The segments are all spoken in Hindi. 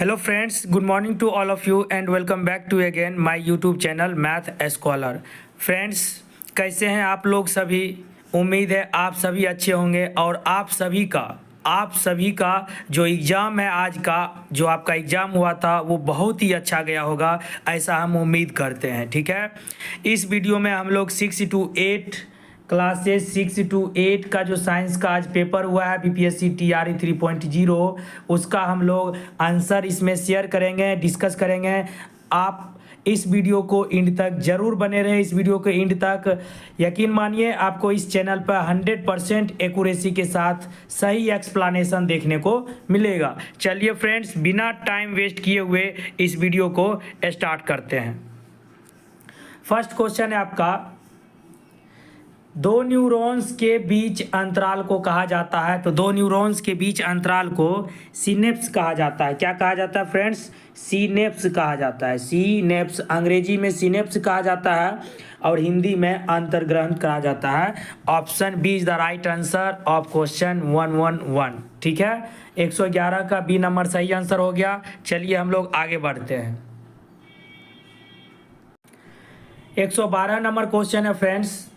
Hello friends, good morning to all of you and welcome back to again my YouTube channel math scholar. Friends, कैसे हैं आप लोग सभी? उम्मीद है आप सभी अच्छे होंगे और आप सभी का जो एग्ज़ाम है आज का, जो आपका एग्ज़ाम हुआ था वो बहुत ही अच्छा गया होगा, ऐसा हम उम्मीद करते हैं। ठीक है, इस वीडियो में हम लोग 6 to 8 क्लासेस 6 to 8 का जो साइंस का आज पेपर हुआ है बीपीएससी टीआरई 3.0, उसका हम लोग आंसर इसमें शेयर करेंगे, डिस्कस करेंगे। आप इस वीडियो को एंड तक जरूर बने रहे। इस वीडियो के एंड तक यकीन मानिए आपको इस चैनल पर 100% एक्यूरेसी के साथ सही एक्सप्लेनेशन देखने को मिलेगा। चलिए फ्रेंड्स, बिना टाइम वेस्ट किए हुए इस वीडियो को स्टार्ट करते हैं। फर्स्ट क्वेश्चन है आपका, दो न्यूरॉन्स के बीच अंतराल को कहा जाता है। तो दो न्यूरॉन्स के बीच अंतराल को सिनेप्स कहा जाता है। क्या कहा जाता है फ्रेंड्स? सिनेप्स कहा जाता है। सिनेप्स, अंग्रेजी में सिनेप्स कहा जाता है और हिंदी में अंतर्ग्रंथ कहा जाता है। Option B is the right answer of question 111। ठीक है, 111 का बी नंबर सही आंसर हो गया। चलिए हम लोग आगे बढ़ते हैं। 112 नंबर क्वेश्चन है फ्रेंड्स,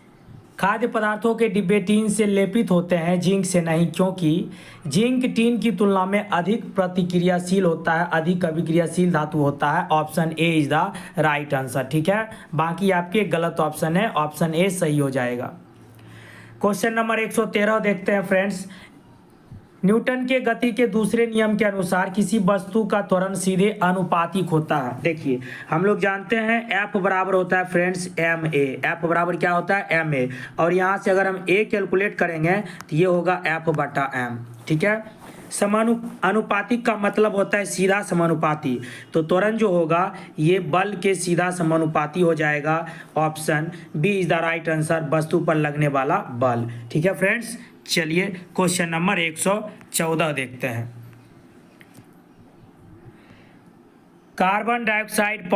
खाद्य पदार्थों के डिब्बे टीन से लेपित होते हैं, जिंक से नहीं, क्योंकि जिंक टीन की तुलना में अधिक प्रतिक्रियाशील होता है, अधिक अभिक्रियाशील धातु होता है। Option A is the right answer. ठीक है, बाकी आपके गलत ऑप्शन है, ऑप्शन ए सही हो जाएगा। क्वेश्चन नंबर 113 देखते हैं फ्रेंड्स, न्यूटन के गति के दूसरे नियम के अनुसार किसी वस्तु का त्वरण सीधे अनुपातिक होता है। देखिए, हम लोग जानते हैं F बराबर होता है फ्रेंड्स एम ए। F बराबर क्या होता है? M A. और यहाँ से अगर हम A कैलकुलेट करेंगे तो ये होगा F बटा एम। ठीक है, अनुपातिक का मतलब होता है सीधा समानुपाती। तो त्वरण जो होगा ये बल के सीधा समानुपाती हो जाएगा। Option B is the right answer, वस्तु पर लगने वाला बल। ठीक है फ्रेंड्स, चलिए क्वेश्चन नंबर 114 देखते हैं। कार्बन डाइऑक्साइड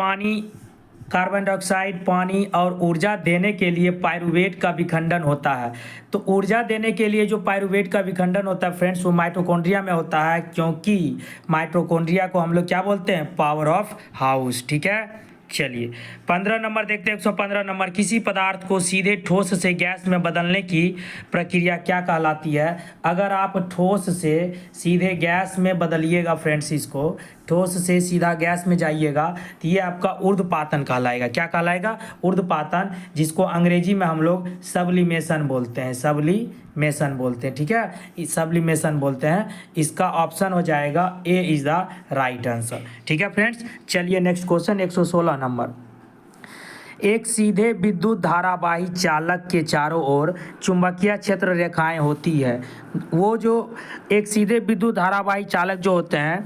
पानी और ऊर्जा देने के लिए पाइरूवेट का विखंडन होता है। तो ऊर्जा देने के लिए जो पाइरूवेट का विखंडन होता है फ्रेंड्स, वो माइटोकॉन्ड्रिया में होता है, क्योंकि माइटोकॉन्ड्रिया को हम लोग क्या बोलते हैं? Power of house. ठीक है, चलिए 15 नंबर देखते हैं। 115 नंबर, किसी पदार्थ को सीधे ठोस से गैस में बदलने की प्रक्रिया क्या कहलाती है? अगर आप ठोस से सीधे गैस में बदलिएगा फ्रेंड्स, इसको ठोस से सीधा गैस में जाइएगा तो ये आपका ऊर्ध्वपातन कहलाएगा। क्या कहलाएगा? ऊर्ध्वपातन, जिसको अंग्रेजी में हम लोग सब्लिमेशन बोलते हैं। सब्लिमेशन बोलते हैं। ठीक है, सब्लिमेशन बोलते हैं। इसका ऑप्शन हो जाएगा ए इज द राइट आंसर। ठीक है फ्रेंड्स, चलिए नेक्स्ट क्वेश्चन 116 नंबर, एक सीधे विद्युत धारावाही चालक के चारों ओर चुंबकीय क्षेत्र रेखाएं होती है। वो जो एक सीधे विद्युत धारावाही चालक जो होते हैं,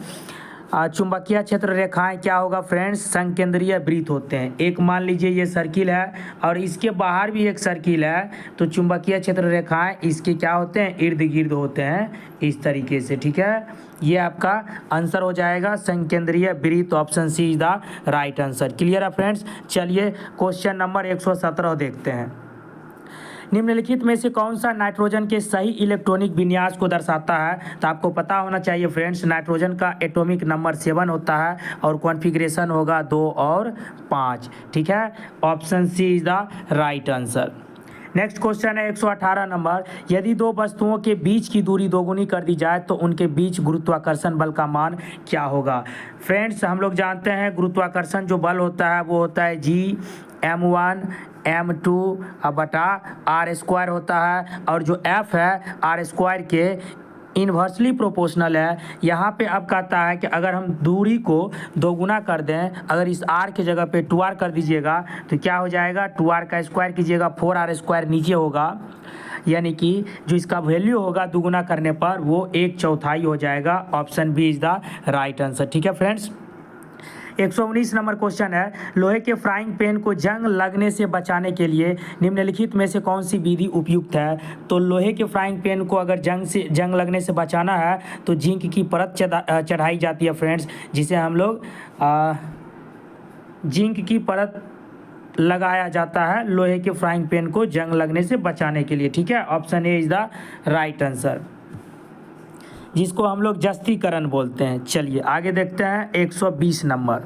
चुंबकीय क्षेत्र रेखाएं क्या होगा फ्रेंड्स? संकेंद्रीय वृत्त होते हैं। एक मान लीजिए ये सर्किल है और इसके बाहर भी एक सर्किल है, तो चुंबकीय क्षेत्र रेखाएं इसके क्या होते हैं? इर्द गिर्द होते हैं, इस तरीके से। ठीक है, ये आपका आंसर हो जाएगा संकेंद्रीय वृत्त। Option C is the right answer. Clear है फ्रेंड्स, चलिए क्वेश्चन नंबर 117 देखते हैं। निम्नलिखित में से कौन सा नाइट्रोजन के सही इलेक्ट्रॉनिक विन्यास को दर्शाता है? तो आपको पता होना चाहिए फ्रेंड्स, नाइट्रोजन का एटॉमिक नंबर 7 होता है और कॉन्फ़िगरेशन होगा 2 और 5। ठीक है, option C is the right answer. Next question है 118 नंबर, यदि दो वस्तुओं के बीच की दूरी दोगुनी कर दी जाए तो उनके बीच गुरुत्वाकर्षण बल का मान क्या होगा? फ्रेंड्स, हम लोग जानते हैं गुरुत्वाकर्षण जो बल होता है वो होता है G(m1) m2 बटा r² होता है, और जो F है r² के इन्वर्सली प्रोपोर्शनल है। यहाँ पे अब कहता है कि अगर हम दूरी को दोगुना कर दें, अगर इस r की जगह पे 2r कर दीजिएगा तो क्या हो जाएगा? 2r का स्क्वायर कीजिएगा, 4r² नीचे होगा, यानी कि जो इसका वैल्यू होगा दोगुना करने पर वो 1/4 हो जाएगा। Option B is the right answer. ठीक है फ्रेंड्स, 119 नंबर क्वेश्चन है, लोहे के फ्राइंग पैन को जंग लगने से बचाने के लिए निम्नलिखित में से कौन सी विधि उपयुक्त है? तो लोहे के फ्राइंग पैन को अगर जंग लगने से बचाना है तो जिंक की परत चढ़ाई जाती है फ्रेंड्स, जिसे हम लोग जिंक की परत लगाया जाता है लोहे के फ्राइंग पैन को जंग लगने से बचाने के लिए। ठीक है, option A is the right answer. जिसको हम लोग जस्तीकरण बोलते हैं। चलिए आगे देखते हैं 120 नंबर।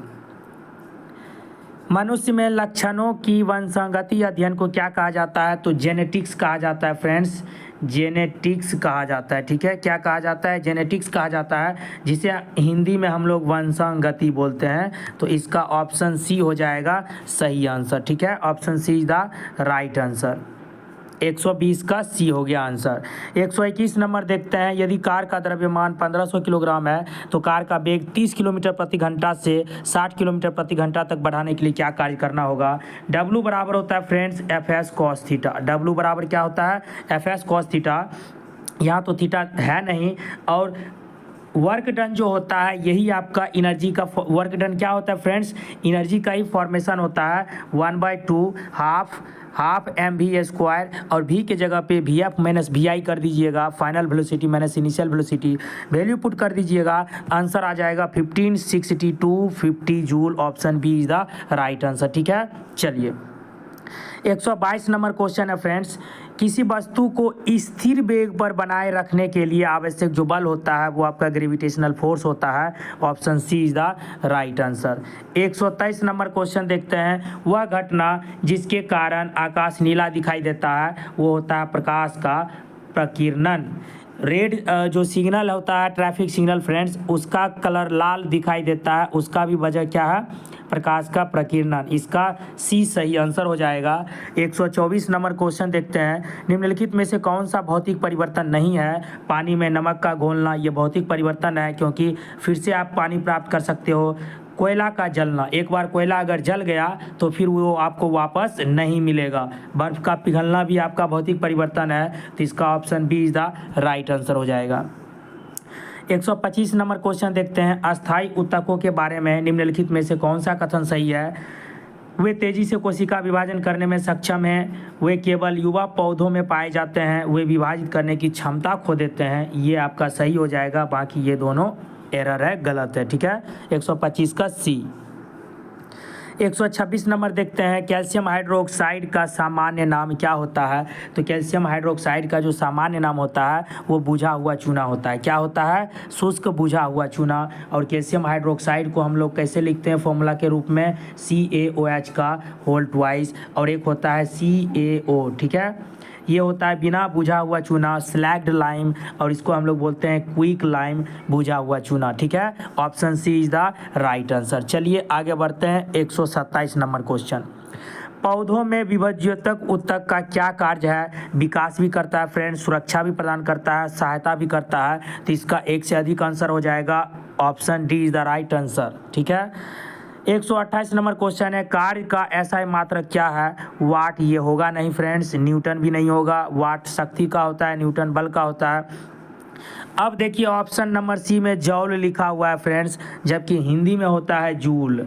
मनुष्य में लक्षणों की वंशागति अध्ययन को क्या कहा जाता है? तो जेनेटिक्स कहा जाता है फ्रेंड्स, जेनेटिक्स कहा जाता है। ठीक है, क्या कहा जाता है? जेनेटिक्स कहा जाता है, जिसे हिंदी में हम लोग वंशागति बोलते हैं। तो इसका ऑप्शन सी हो जाएगा सही आंसर। ठीक है, option C is the right answer. 120 का सी हो गया आंसर। 121 नंबर देखते हैं। यदि कार का द्रव्यमान 1500 किलोग्राम है तो कार का वेग 30 किलोमीटर प्रति घंटा से 60 किलोमीटर प्रति घंटा तक बढ़ाने के लिए क्या कार्य करना होगा? W बराबर होता है friends F S cos theta. W बराबर क्या होता है? F S cos theta. यहाँ तो थीटा है नहीं, और वर्क डन जो होता है यही आपका एनर्जी का वर्क डन क्या होता है फ्रेंड्स? एनर्जी का ही फॉर्मेशन होता है 1/2 हाफ एम वी स्क्वायर, और भी के जगह पे V F minus V I कर दीजिएगा, final velocity minus initial velocity, value put कर दीजिएगा, आंसर आ जाएगा 156250 joule. Option B is the right answer. ठीक है, चलिए 122 नंबर क्वेश्चन है फ्रेंड्स। किसी वस्तु को स्थिर वेग पर बनाए रखने के लिए आवश्यक जो बल होता है वो आपका ग्रेविटेशनल फोर्स होता है। Option C is the right answer. 123 number question देखते हैं। वह घटना जिसके कारण आकाश नीला दिखाई देता है वो होता है प्रकाश का प्रकीर्णन। रेड जो सिग्नल होता है ट्रैफिक सिग्नल फ्रेंड्स, उसका कलर लाल दिखाई देता है, उसका भी वजह क्या है? प्रकाश का प्रकीर्णन। इसका सी सही आंसर हो जाएगा। 124 नंबर क्वेश्चन देखते हैं। निम्नलिखित में से कौन सा भौतिक परिवर्तन नहीं है? पानी में नमक का घोलना ये भौतिक परिवर्तन है, क्योंकि फिर से आप पानी प्राप्त कर सकते हो। कोयला का जलना, एक बार कोयला अगर जल गया तो फिर वो आपको वापस नहीं मिलेगा। बर्फ़ का पिघलना भी आपका भौतिक परिवर्तन है, तो इसका option B is the right answer हो जाएगा। 125 नंबर क्वेश्चन देखते हैं। अस्थायी ऊतकों के बारे में निम्नलिखित में से कौन सा कथन सही है? वे तेजी से कोशिका विभाजन करने में सक्षम हैं, वे केवल युवा पौधों में पाए जाते हैं, वे विभाजित करने की क्षमता खो देते हैं। ये आपका सही हो जाएगा, बाकी ये दोनों एरर है, गलत है। ठीक है, 125 का सी। 126 नंबर देखते हैं। कैल्शियम हाइड्रोक्साइड का सामान्य नाम क्या होता है? तो कैल्शियम हाइड्रोक्साइड का जो सामान्य नाम होता है वो बुझा हुआ चूना होता है। क्या होता है? शुष्क बुझा हुआ चूना। और कैल्शियम हाइड्रोक्साइड को हम लोग कैसे लिखते हैं फॉर्मूला के रूप में? CaOH का होल ट्वाइस, और एक होता है CaO। ठीक है, ये होता है बिना बुझा हुआ चूना, स्लैग्ड लाइम, और इसको हम लोग बोलते हैं क्विक लाइम, बुझा हुआ चूना। ठीक है, option C is the right answer. चलिए आगे बढ़ते हैं। 127 नंबर क्वेश्चन। पौधों में विभज्योतक ऊतक का क्या कार्य है? विकास भी करता है फ्रेंड्स, सुरक्षा भी प्रदान करता है, सहायता भी करता है। तो इसका एक से अधिक आंसर हो जाएगा। Option D is the right answer. ठीक है, 128 नंबर क्वेश्चन है। कार्य का ऐसा मात्रक क्या है? वाट ये होगा नहीं फ्रेंड्स, न्यूटन भी नहीं होगा। वाट शक्ति का होता है, न्यूटन बल का होता है। अब देखिए ऑप्शन नंबर सी में जौल लिखा हुआ है फ्रेंड्स, जबकि हिंदी में होता है जूल।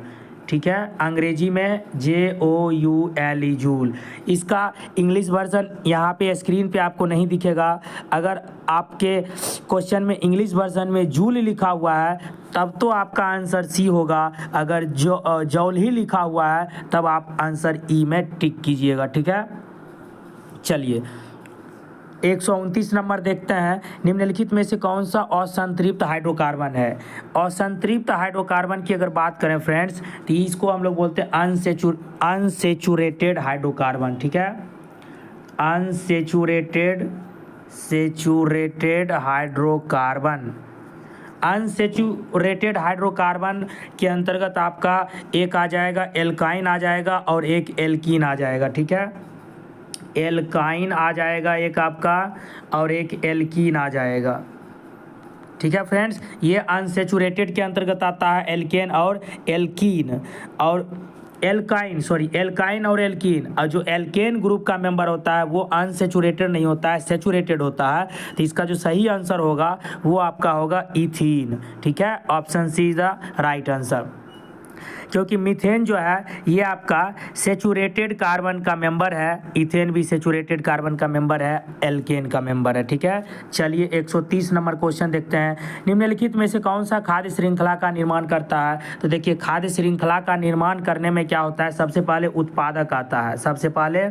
ठीक है, अंग्रेजी में JOULE जूल। इसका इंग्लिश वर्जन यहाँ पे स्क्रीन पे आपको नहीं दिखेगा। अगर आपके क्वेश्चन में इंग्लिश वर्जन में जूल लिखा हुआ है तब तो आपका आंसर सी होगा। अगर जौल ही लिखा हुआ है तब आप आंसर ई में टिक कीजिएगा। ठीक है, चलिए 129 नंबर देखते हैं। निम्नलिखित में से कौन सा असंतृप्त हाइड्रोकार्बन है? असंतृप्त हाइड्रोकार्बन की अगर बात करें फ्रेंड्स तो इसको हम लोग बोलते हैं अनसेचुरेटेड हाइड्रोकार्बन। ठीक है, सेचुरेटेड हाइड्रोकार्बन। अनसेचुरेटेड हाइड्रोकार्बन के अंतर्गत आपका एक आ जाएगा एल्काइन आ जाएगा और एक एल्कीन आ जाएगा। ठीक है, एल्काइन आ जाएगा एक आपका और एक एल्कीन आ जाएगा। ठीक है फ्रेंड्स, ये अनसेचुरेटेड के अंतर्गत आता है एल्केन और एल्कीन। और एल्काइन और एल्कीन, और जो एल्केन ग्रुप का मेंबर होता है वो अनसेचुरेटेड नहीं होता है, सेचुरेटेड होता है। तो इसका जो सही आंसर होगा वो आपका होगा इथीन। ठीक है, option C is the right answer. क्योंकि मीथेन जो है ये आपका सेचुरेटेड कार्बन का मेंबर है, इथेन भी सेचुरेटेड कार्बन का मेंबर है, एल्केन का मेंबर है। ठीक है, चलिए 130 नंबर क्वेश्चन देखते हैं। निम्नलिखित में से कौन सा खाद्य श्रृंखला का निर्माण करता है? तो देखिए खाद्य श्रृंखला का निर्माण करने में क्या होता है, सबसे पहले उत्पादक आता है, सबसे पहले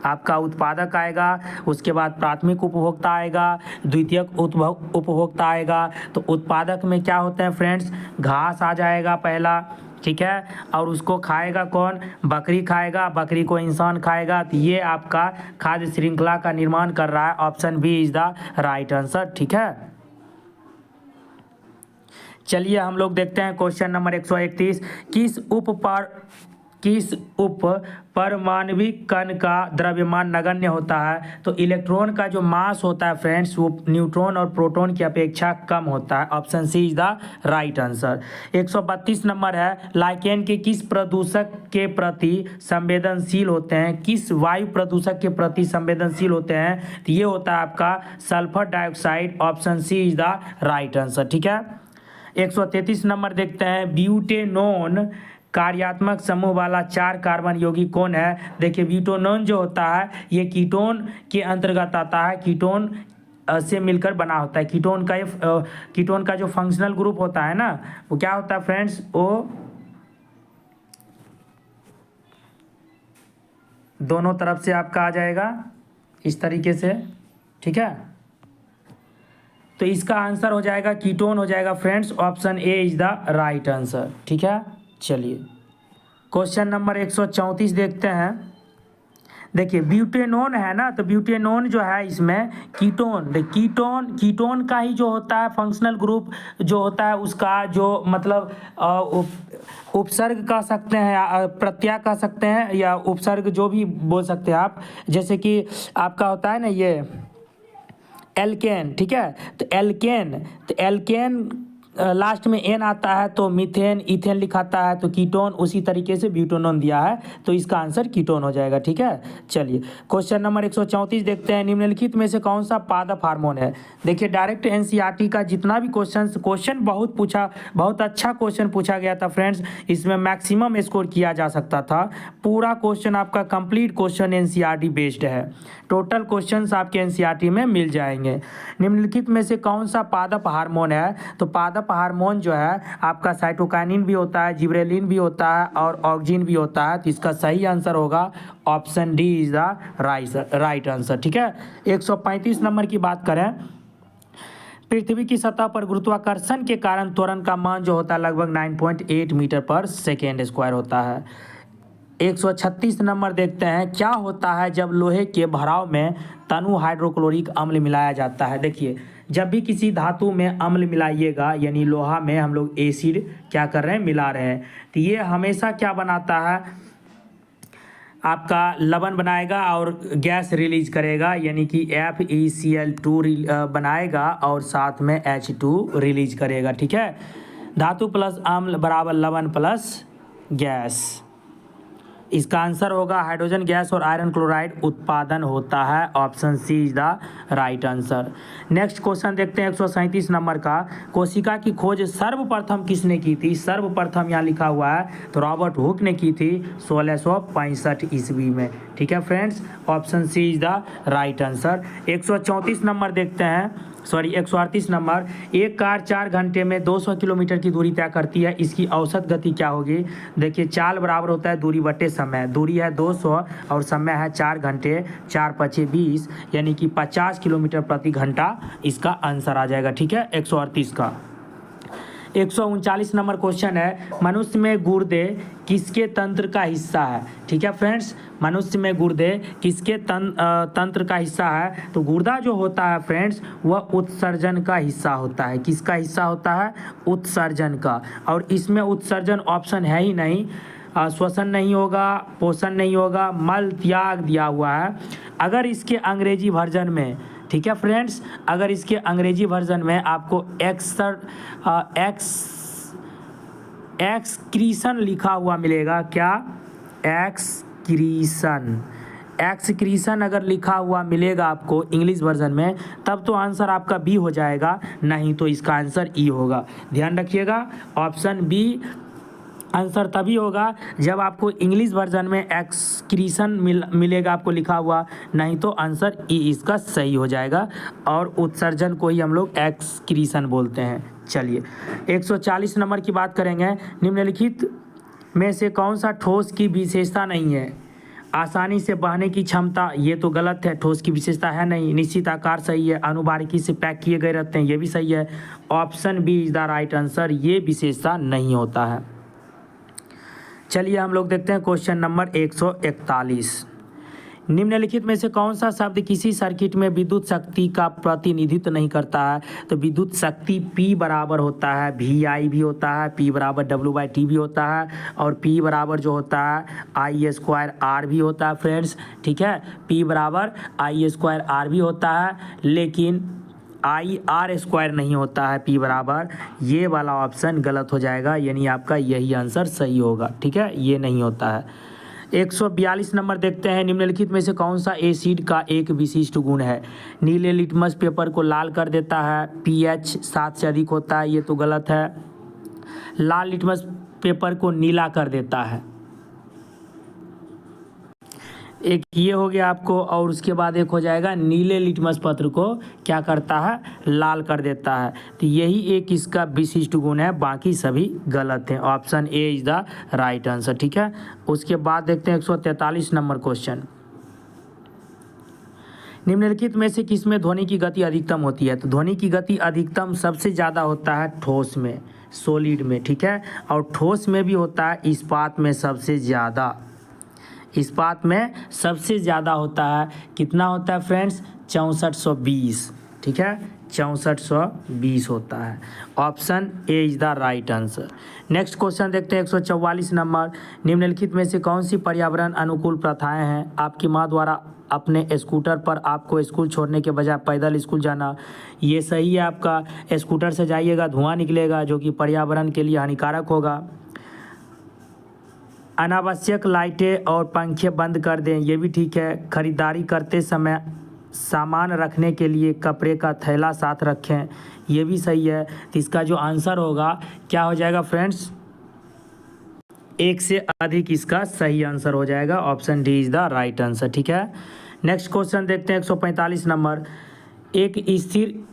आपका उत्पादक आएगा, उसके बाद प्राथमिक उपभोक्ता आएगा, द्वितीयक उपभोक्ता आएगा। तो उत्पादक में क्या होता है फ्रेंड्स, घास आ जाएगा पहला, ठीक है, और उसको खाएगा कौन, बकरी खाएगा, बकरी को इंसान खाएगा। तो ये आपका खाद्य श्रृंखला का निर्माण कर रहा है, option B is the right answer. ठीक है, चलिए हम लोग देखते हैं क्वेश्चन नंबर 131। किस उप परमाणविक कण का द्रव्यमान नगण्य होता है? तो इलेक्ट्रॉन का जो मास होता है फ्रेंड्स वो न्यूट्रॉन और प्रोटॉन की अपेक्षा कम होता है, option C is the right answer. 132 number है, लाइकेन के किस प्रदूषक के प्रति संवेदनशील होते हैं? किस वायु प्रदूषक के प्रति संवेदनशील होते हैं? तो ये होता है आपका sulphur dioxide, option C is the right answer. ठीक है, 133 नंबर देखते हैं, ब्यूटेनोन कार्यात्मक समूह वाला 4 कार्बन यौगिक कौन है? देखिए ब्यूटेनोन जो होता है ये कीटोन के अंतर्गत आता है, कीटोन से मिलकर बना होता है। कीटोन का जो फंक्शनल ग्रुप होता है ना वो क्या होता है फ्रेंड्स, वो दोनों तरफ से आपका आ जाएगा इस तरीके से। ठीक है, तो इसका आंसर हो जाएगा कीटोन हो जाएगा friends, option A is the right answer. ठीक है, चलिए क्वेश्चन नंबर 134 देखते हैं। देखिए ब्यूटेनोन है ना, तो ब्यूटेनोन जो है इसमें कीटोन का ही जो होता है फंक्शनल ग्रुप जो होता है उसका जो मतलब उपसर्ग कह सकते हैं या प्रत्यय कह सकते हैं या उपसर्ग जो भी बोल सकते हैं आप, जैसे कि आपका होता है ना ये एल्केन। ठीक है, तो एल्केन लास्ट में एन आता है तो मीथेन इथेन लिखाता है, तो कीटोन उसी तरीके से ब्यूटेनोन दिया है, तो इसका आंसर कीटोन हो जाएगा। ठीक है, चलिए क्वेश्चन नंबर 134 देखते हैं। निम्नलिखित में से कौन सा पादप हार्मोन है? देखिए डायरेक्ट एनसीईआरटी का जितना भी क्वेश्चन बहुत अच्छा क्वेश्चन पूछा गया था फ्रेंड्स, इसमें मैक्सिमम स्कोर किया जा सकता था। पूरा क्वेश्चन आपका कंप्लीट क्वेश्चन एनसीईआरटी बेस्ड है, टोटल क्वेश्चंस आपके एनसीईआरटी में मिल जाएंगे। निम्नलिखित में से कौन सा पादप हार्मोन है? तो पादप हार्मोन जो है आपका साइटोकाइनिन भी होता है, जिब्रेलिन भी होता है और ऑक्सिन भी होता है, तो इसका सही आंसर होगा option D is the right answer. ठीक है, 135 नंबर की बात करें, पृथ्वी की सतह पर गुरुत्वाकर्षण के कारण त्वरण का मान जो होता है लगभग 9.8 मीटर पर सेकेंड स्क्वायर होता है। 136 नंबर देखते हैं, क्या होता है जब लोहे के भराव में तनु हाइड्रोक्लोरिक अम्ल मिलाया जाता है? देखिए जब भी किसी धातु में अम्ल मिलाइएगा यानी लोहा में हम लोग एसिड क्या कर रहे हैं, मिला रहे हैं, तो ये हमेशा क्या बनाता है, आपका लवण बनाएगा और गैस रिलीज करेगा, यानी कि FeCl2 बनाएगा और साथ में H2 रिलीज करेगा। ठीक है, धातु प्लस अम्ल बराबर लवण प्लस गैस, इसका आंसर होगा हाइड्रोजन गैस और आयरन क्लोराइड उत्पादन होता है, option C is the right answer. Next question देखते हैं 137 नंबर का, कोशिका की खोज सर्वप्रथम किसने की थी? सर्वप्रथम यहाँ लिखा हुआ है तो रॉबर्ट हुक ने की थी 1665 ईस्वी में। ठीक है friends, option C is the right answer. 134 number देखते हैं, 138 नंबर, एक कार 4 घंटे में 200 किलोमीटर की दूरी तय करती है, इसकी औसत गति क्या होगी? देखिए चाल बराबर होता है दूरी बटे समय, दूरी है 200 और समय है 4 घंटे, 4 × 20 यानी कि 50 किलोमीटर प्रति घंटा इसका आंसर आ जाएगा। ठीक है, 138 का। 139 नंबर क्वेश्चन है, मनुष्य में गुर्दे किसके तंत्र का हिस्सा है? ठीक है फ्रेंड्स, मनुष्य में गुर्दे किसके तंत्र का हिस्सा है? तो गुर्दा जो होता है फ्रेंड्स वह उत्सर्जन का हिस्सा होता है। किसका हिस्सा होता है? उत्सर्जन का। और इसमें उत्सर्जन ऑप्शन है ही नहीं, श्वसन नहीं होगा, पोषण नहीं होगा, मल त्याग दिया हुआ है। अगर इसके अंग्रेजी वर्जन में, ठीक है फ्रेंड्स, अगर इसके अंग्रेजी वर्जन में आपको एक्सक्रीशन लिखा हुआ मिलेगा, क्या? एक्सक्रीशन अगर लिखा हुआ मिलेगा आपको इंग्लिश वर्जन में, तब तो आंसर आपका बी हो जाएगा, नहीं तो इसका आंसर ई होगा। ध्यान रखिएगा, ऑप्शन बी आंसर तभी होगा जब आपको इंग्लिश वर्जन में एक्सक्रीशन मिलेगा आपको लिखा हुआ, नहीं तो आंसर ई इसका सही हो जाएगा और उत्सर्जन को ही हम लोग एक्सक्रीशन बोलते हैं। चलिए 140 नंबर की बात करेंगे। निम्नलिखित में से कौन सा ठोस की विशेषता नहीं है? आसानी से बहने की क्षमता, ये तो गलत है, ठोस की विशेषता है नहीं। निश्चित आकार सही है। अनुबारीकी से पैक किए गए रहते हैं, ये भी सही है। Option B is the right answer, ये विशेषता नहीं होता है। चलिए हम लोग देखते हैं क्वेश्चन नंबर 141। निम्नलिखित में से कौन सा शब्द किसी सर्किट में विद्युत शक्ति का प्रतिनिधित्व नहीं करता है? तो विद्युत शक्ति P बराबर होता है VI भी होता है, P बराबर W/T भी होता है और P बराबर जो होता है I² R भी होता है फ्रेंड्स। ठीक है, P बराबर I² R भी होता है, लेकिन IR² नहीं होता है P बराबर। ये वाला ऑप्शन गलत हो जाएगा, यानी आपका यही आंसर सही होगा। ठीक है, ये नहीं होता है। 142 नंबर देखते हैं। निम्नलिखित में से कौन सा एसिड का एक विशिष्ट गुण है? नीले लिटमस पेपर को लाल कर देता है, pH 7 से अधिक होता है, ये तो गलत है। लाल लिटमस पेपर को नीला कर देता है, एक ये हो गया आपको, और उसके बाद एक हो जाएगा नीले लिटमस पत्र को क्या करता है? लाल कर देता है। तो यही एक इसका विशिष्ट गुण है, बाकी सभी गलत हैं। Option A is the right answer. ठीक है, उसके बाद देखते हैं 143 नंबर क्वेश्चन। निम्नलिखित में से किसमें ध्वनि की गति अधिकतम होती है? तो ध्वनि की गति अधिकतम सबसे ज़्यादा होता है ठोस में, सॉलिड में। ठीक है, और ठोस में भी होता है, इस्पात में सबसे ज़्यादा, इस्पात में सबसे ज़्यादा होता है। कितना होता है फ्रेंड्स? 6420। ठीक है, 6420 होता है। Option A is the right answer. Next question देखते हैं 144 नंबर। निम्नलिखित में से कौन सी पर्यावरण अनुकूल प्रथाएं हैं? आपकी माँ द्वारा अपने स्कूटर पर आपको स्कूल छोड़ने के बजाय पैदल स्कूल जाना, ये सही है आपका। स्कूटर से जाइएगा धुआं निकलेगा जो कि पर्यावरण के लिए हानिकारक होगा। अनावश्यक लाइटें और पंखे बंद कर दें, ये भी ठीक है। खरीदारी करते समय सामान रखने के लिए कपड़े का थैला साथ रखें, ये भी सही है। तो इसका जो आंसर होगा क्या हो जाएगा फ्रेंड्स? एक से अधिक इसका सही आंसर हो जाएगा। Option D is the right answer. ठीक है, नेक्स्ट क्वेश्चन देखते हैं 145 नंबर। एक स्थिर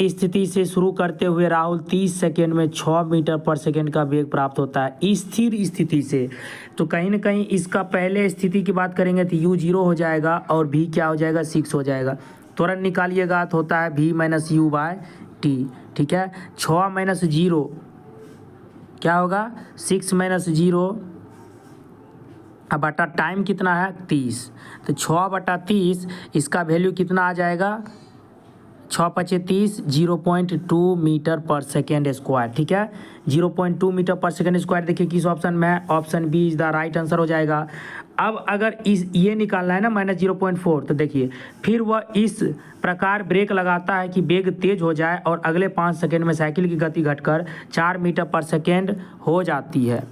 स्थिति से शुरू करते हुए राहुल 30 सेकेंड में 6 मीटर पर सेकेंड का वेग प्राप्त होता है। स्थिर स्थिति से, तो कहीं ना कहीं इसका पहले स्थिति की बात करेंगे तो u 0 हो जाएगा और v क्या हो जाएगा? 6 हो जाएगा। तुरंत निकालिएगा तो होता है v - u/t। ठीक है, 6 - 0 क्या होगा? 6 - 0 अब बटा टाइम कितना है? 30। तो 6/30 इसका वैल्यू कितना आ जाएगा? 6×5 = 30, 0.2 मीटर पर सेकेंड स्क्वायर। ठीक है, 0.2 मीटर पर सेकेंड स्क्वायर देखिए किस ऑप्शन में है? Option B is the right answer हो जाएगा। अब अगर इस ये निकालना है ना -0.4, तो देखिए फिर वह इस प्रकार ब्रेक लगाता है कि वेग तेज हो जाए और अगले 5 सेकेंड में साइकिल की गति घटकर 4 मीटर पर सेकेंड हो जाती है।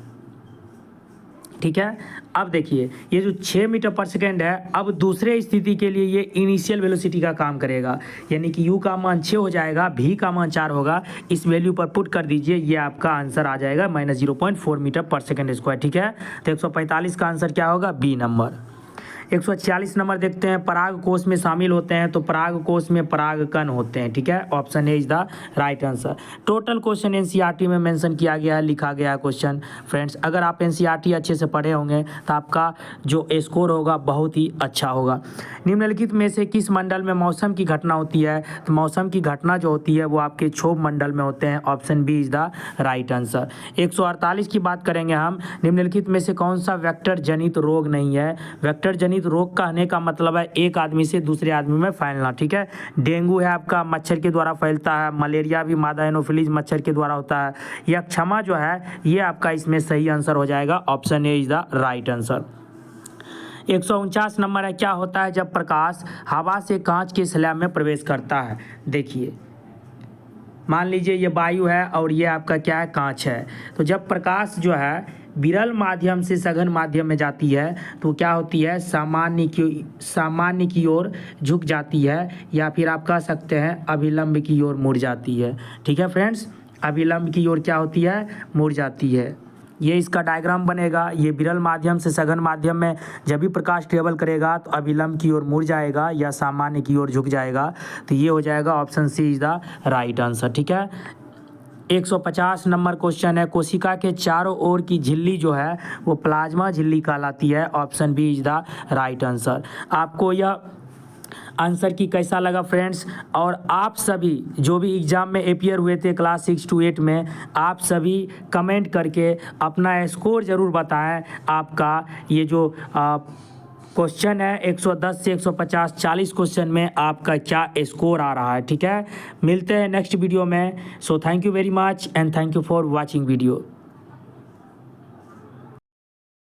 ठीक है, अब देखिए ये जो 6 मीटर पर सेकेंड है, अब दूसरे स्थिति के लिए ये इनिशियल वेलोसिटी का काम करेगा, यानी कि u का मान 6 हो जाएगा, v का मान 4 होगा। इस वैल्यू पर पुट कर दीजिए, ये आपका आंसर आ जाएगा -0.4 मीटर पर सेकेंड स्क्वायर। ठीक है, तो 145 का आंसर क्या होगा? B number. 146 नंबर देखते हैं। पराग कोष में शामिल होते हैं, तो पराग कोष में परागकण होते हैं। ठीक है, option A is the right answer. Total question NCERT में मेंशन किया गया है, लिखा गया है क्वेश्चन। फ्रेंड्स, अगर आप एनसीईआरटी अच्छे से पढ़े होंगे तो आपका जो स्कोर होगा बहुत ही अच्छा होगा। निम्नलिखित में से किस मंडल में मौसम की घटना होती है? तो मौसम की घटना जो होती है वो आपके क्षोभ मंडल में होते हैं। Option B is the right answer. 148 की बात करेंगे हम। निम्नलिखित में से कौन सा वेक्टर जनित रोग नहीं है? वेक्टर जनित रोग कहने का मतलब है एक आदमी से दूसरे आदमी में फैलना। ठीक है, डेंगू है आपका मच्छर के द्वारा फैलता है, मलेरिया भी मादा एनोफिलीज मच्छर के द्वारा होता है। यह क्षमा जो है ये आपका इसमें सही आंसर हो जाएगा। Option A is the right answer. 149 number है। क्या होता है जब प्रकाश हवा से कांच के स्लैब में प्रवेश करता है? देखिए मान लीजिए ये वायु है और ये आपका क्या है? कांच है। तो जब प्रकाश जो है विरल माध्यम से सघन माध्यम में जाती है तो क्या होती है? सामान्य की ओर झुक जाती है, या फिर आप कह सकते हैं अभिलंब की ओर मुड़ जाती है। ठीक है फ्रेंड्स, अभिलंब की ओर क्या होती है? मुड़ जाती है। ये इसका डायग्राम बनेगा। ये विरल माध्यम से सघन माध्यम में जब भी प्रकाश ट्रेवल करेगा तो अभिलंब की ओर मुड़ जाएगा या सामान्य की ओर झुक जाएगा। तो ये हो जाएगा option C is the right answer. ठीक है, 150 नंबर क्वेश्चन है, कोशिका के चारों ओर की झिल्ली जो है वो प्लाज्मा झिल्ली कहलाती है। Option B is the right answer. आपको यह आंसर की कैसा लगा फ्रेंड्स? और आप सभी जो भी एग्ज़ाम में अपियर हुए थे क्लास 6 to 8 में, आप सभी कमेंट करके अपना स्कोर ज़रूर बताएं। आपका ये जो क्वेश्चन है 110 से 150 40 क्वेश्चन में आपका क्या स्कोर आ रहा है। ठीक है, मिलते हैं नेक्स्ट वीडियो में। So thank you very much and thank you for watching video.